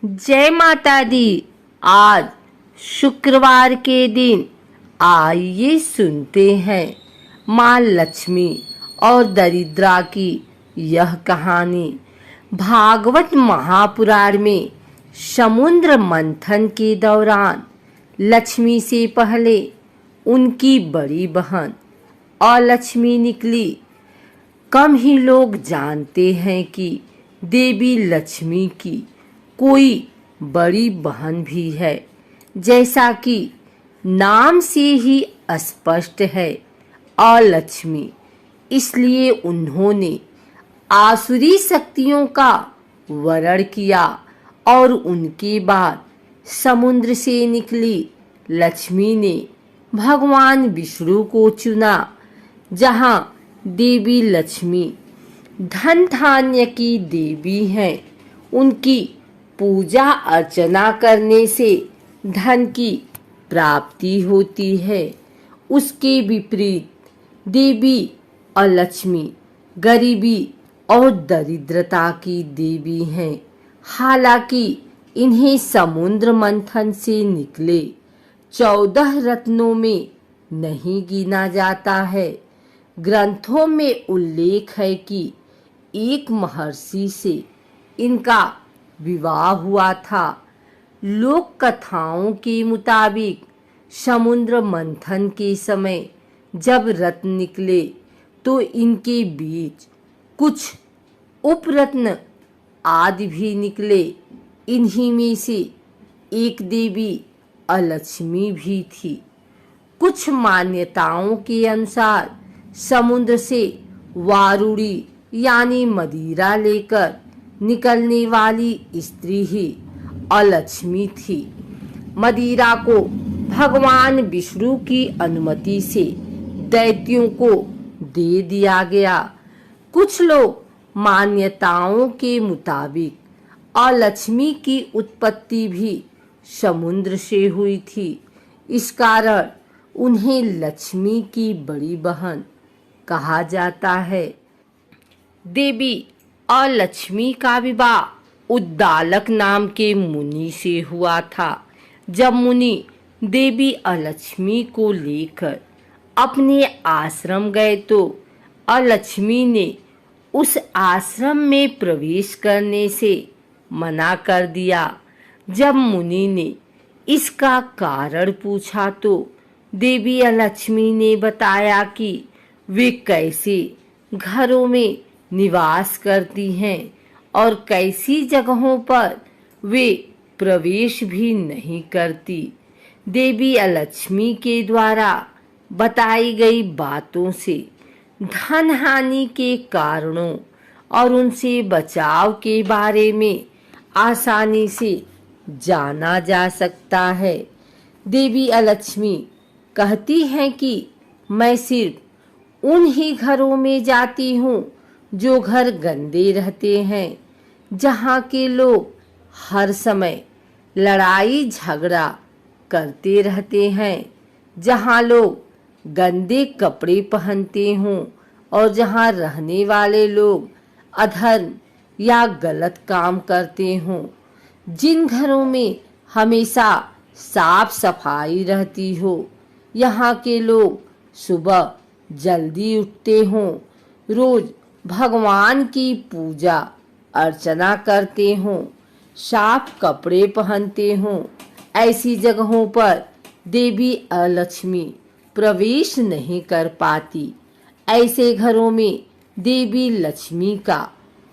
जय माता दी। आज शुक्रवार के दिन आइए सुनते हैं माँ लक्ष्मी और दरिद्रा की यह कहानी। भागवत महापुराण में समुद्र मंथन के दौरान लक्ष्मी से पहले उनकी बड़ी बहन अलक्ष्मी निकली। कम ही लोग जानते हैं कि देवी लक्ष्मी की कोई बड़ी बहन भी है, जैसा कि नाम से ही स्पष्ट है अलक्ष्मी। इसलिए उन्होंने आसुरी शक्तियों का वरण किया और उनके बाद समुद्र से निकली लक्ष्मी ने भगवान विष्णु को चुना। जहाँ देवी लक्ष्मी धन धान्य की देवी हैं, उनकी पूजा अर्चना करने से धन की प्राप्ति होती है। उसके विपरीत देवी अलक्ष्मी गरीबी और दरिद्रता की देवी हैं। हालांकि इन्हें समुद्र मंथन से निकले 14 रत्नों में नहीं गिना जाता है। ग्रंथों में उल्लेख है कि एक महर्षि से इनका विवाह हुआ था। लोक कथाओं के मुताबिक समुद्र मंथन के समय जब रत्न निकले तो इनके बीच कुछ उपरत्न आदि भी निकले। इन्हीं में से एक देवी अलक्ष्मी भी थी। कुछ मान्यताओं के अनुसार समुद्र से वारुणी यानी मदिरा लेकर निकलने वाली स्त्री ही अलक्ष्मी थी। मदिरा को भगवान विष्णु की अनुमति से दैत्यों को दे दिया गया। कुछ लोग मान्यताओं के मुताबिक अलक्ष्मी की उत्पत्ति भी समुद्र से हुई थी। इस कारण उन्हें लक्ष्मी की बड़ी बहन कहा जाता है। देवी अलक्ष्मी का विवाह उद्दालक नाम के मुनि से हुआ था। जब मुनि देवी अलक्ष्मी को लेकर अपने आश्रम गए तो अलक्ष्मी ने उस आश्रम में प्रवेश करने से मना कर दिया। जब मुनि ने इसका कारण पूछा तो देवी अलक्ष्मी ने बताया कि वे कैसे घरों में निवास करती हैं और कैसी जगहों पर वे प्रवेश भी नहीं करती। देवी अलक्ष्मी के द्वारा बताई गई बातों से धन हानि के कारणों और उनसे बचाव के बारे में आसानी से जाना जा सकता है। देवी अलक्ष्मी कहती हैं कि मैं सिर्फ उन ही घरों में जाती हूँ जो घर गंदे रहते हैं, जहाँ के लोग हर समय लड़ाई झगड़ा करते रहते हैं, जहाँ लोग गंदे कपड़े पहनते हों और जहाँ रहने वाले लोग अधर्म या गलत काम करते हों। जिन घरों में हमेशा साफ सफाई रहती हो, यहाँ के लोग सुबह जल्दी उठते हों, रोज भगवान की पूजा अर्चना करते हों, साफ कपड़े पहनते हों, ऐसी जगहों पर देवी अलक्ष्मी प्रवेश नहीं कर पाती। ऐसे घरों में देवी लक्ष्मी का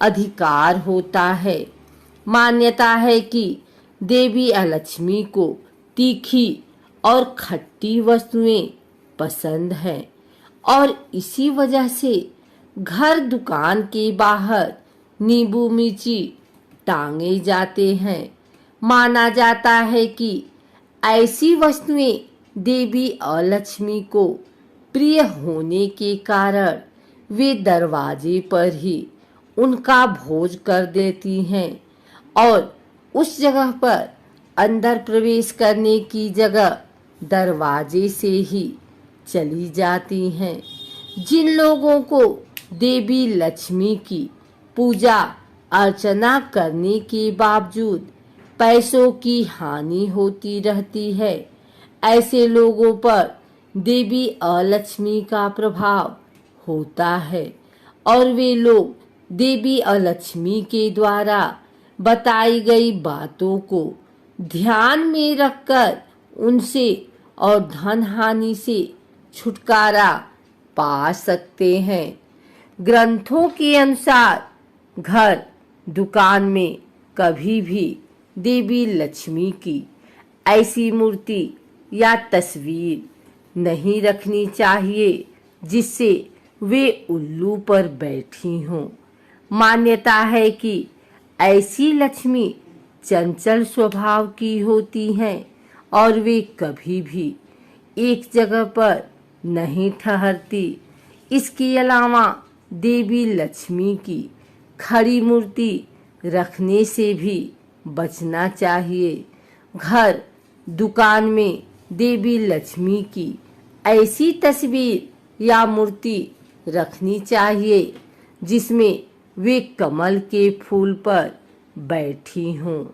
अधिकार होता है। मान्यता है कि देवी अलक्ष्मी को तीखी और खट्टी वस्तुएं पसंद हैं और इसी वजह से घर दुकान के बाहर नींबू मिर्ची टांगे जाते हैं। माना जाता है कि ऐसी वस्तुएं देवी अलक्ष्मी को प्रिय होने के कारण वे दरवाजे पर ही उनका भोज कर देती हैं और उस जगह पर अंदर प्रवेश करने की जगह दरवाजे से ही चली जाती हैं। जिन लोगों को देवी लक्ष्मी की पूजा अर्चना करने के बावजूद पैसों की हानि होती रहती है। ऐसे लोगों पर देवी अलक्ष्मी का प्रभाव होता है और वे लोग देवी अलक्ष्मी के द्वारा बताई गई बातों को ध्यान में रखकर उनसे और धन हानि से छुटकारा पा सकते हैं। ग्रंथों के अनुसार घर दुकान में कभी भी देवी लक्ष्मी की ऐसी मूर्ति या तस्वीर नहीं रखनी चाहिए जिससे वे उल्लू पर बैठी हों। मान्यता है कि ऐसी लक्ष्मी चंचल स्वभाव की होती हैं और वे कभी भी एक जगह पर नहीं ठहरती। इसके अलावा देवी लक्ष्मी की खड़ी मूर्ति रखने से भी बचना चाहिए। घर दुकान में देवी लक्ष्मी की ऐसी तस्वीर या मूर्ति रखनी चाहिए जिसमें वे कमल के फूल पर बैठी हों।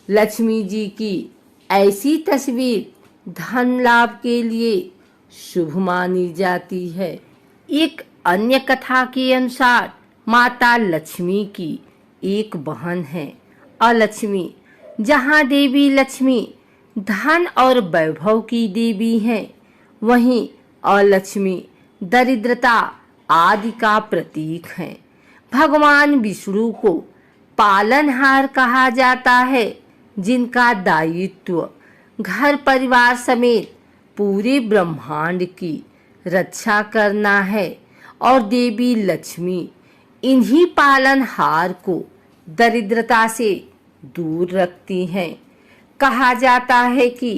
लक्ष्मी जी की ऐसी तस्वीर धन लाभ के लिए शुभ मानी जाती है। एक अन्य कथा के अनुसार माता लक्ष्मी की एक बहन है अलक्ष्मी। जहाँ देवी लक्ष्मी धन और वैभव की देवी हैं, वहीं अलक्ष्मी दरिद्रता आदि का प्रतीक है। भगवान विष्णु को पालनहार कहा जाता है, जिनका दायित्व घर परिवार समेत पूरे ब्रह्मांड की रक्षा करना है और देवी लक्ष्मी इन्हीं पालनहार को दरिद्रता से दूर रखती हैं। कहा जाता है कि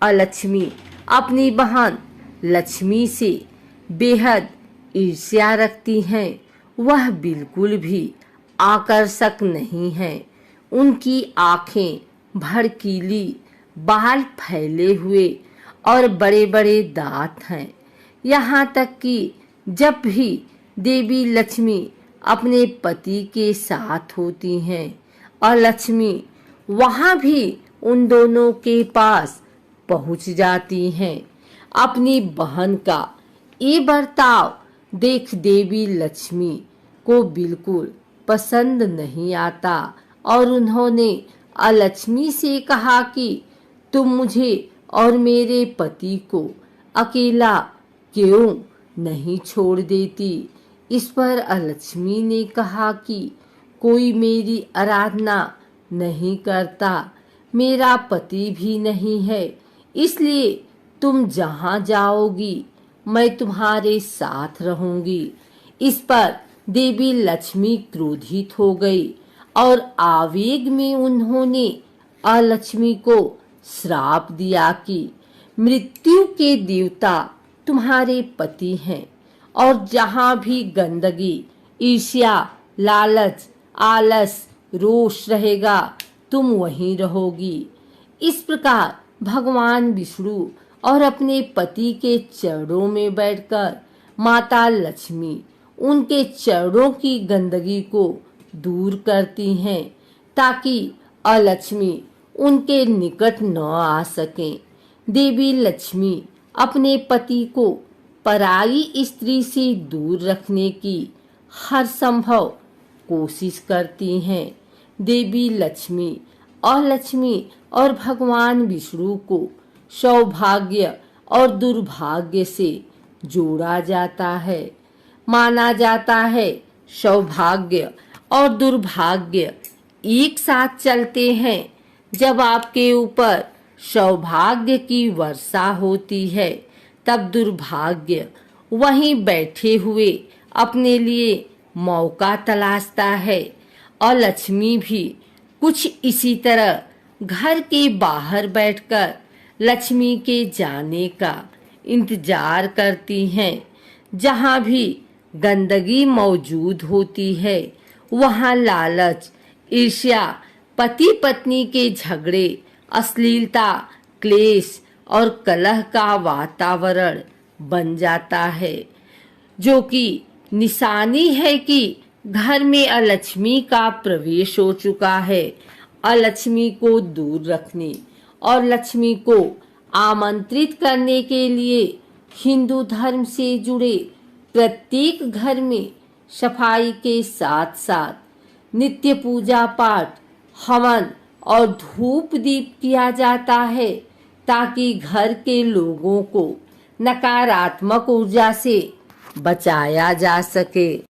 अलक्ष्मी अपनी बहन लक्ष्मी से बेहद ईर्ष्या रखती हैं। वह बिल्कुल भी आकर्षक नहीं है। उनकी आंखें भड़कीली, बाल फैले हुए और बड़े बड़े दांत हैं। यहाँ तक कि जब भी देवी लक्ष्मी अपने पति के साथ होती हैं और लक्ष्मी वहाँ भी उन दोनों के पास पहुँच जाती हैं। अपनी बहन का ये बर्ताव देख देवी लक्ष्मी को बिल्कुल पसंद नहीं आता और उन्होंने अलक्ष्मी से कहा कि तुम मुझे और मेरे पति को अकेला क्यों नहीं छोड़ देती। इस पर अलक्ष्मी ने कहा कि कोई मेरी आराधना नहीं करता, मेरा पति भी नहीं है, इसलिए तुम जहाँ जाओगी मैं तुम्हारे साथ रहूंगी। इस पर देवी लक्ष्मी क्रोधित हो गई और आवेग में उन्होंने अलक्ष्मी को श्राप दिया कि मृत्यु के देवता तुम्हारे पति हैं और जहाँ भी गंदगी, ईर्ष्या, लालच, आलस, रोष रहेगा तुम वहीं रहोगी। इस प्रकार भगवान विष्णु और अपने पति के चरणों में बैठकर माता लक्ष्मी उनके चरणों की गंदगी को दूर करती हैं ताकि अलक्ष्मी उनके निकट न आ सकें। देवी लक्ष्मी अपने पति को पराई स्त्री से दूर रखने की हर संभव कोशिश करती हैं। देवी लक्ष्मी और भगवान विष्णु को सौभाग्य और दुर्भाग्य से जोड़ा जाता है। माना जाता है सौभाग्य और दुर्भाग्य एक साथ चलते हैं। जब आपके ऊपर सौभाग्य की वर्षा होती है तब दुर्भाग्य वहीं बैठे हुए अपने लिए मौका तलाशता है और लक्ष्मी भी कुछ इसी तरह घर के बाहर बैठकर लक्ष्मी के जाने का इंतजार करती हैं। जहाँ भी गंदगी मौजूद होती है वहाँ लालच, ईर्ष्या, पति पत्नी के झगड़े, अश्लीलता, क्लेश और कलह का वातावरण बन जाता है, जो कि निशानी है कि घर में अलक्ष्मी का प्रवेश हो चुका है अलक्ष्मी को दूर रखने और लक्ष्मी को आमंत्रित करने के लिए हिंदू धर्म से जुड़े प्रत्येक घर में सफाई के साथ साथ नित्य पूजा पाठ, हवन और धूप दीप किया जाता है ताकि घर के लोगों को नकारात्मक ऊर्जा से बचाया जा सके।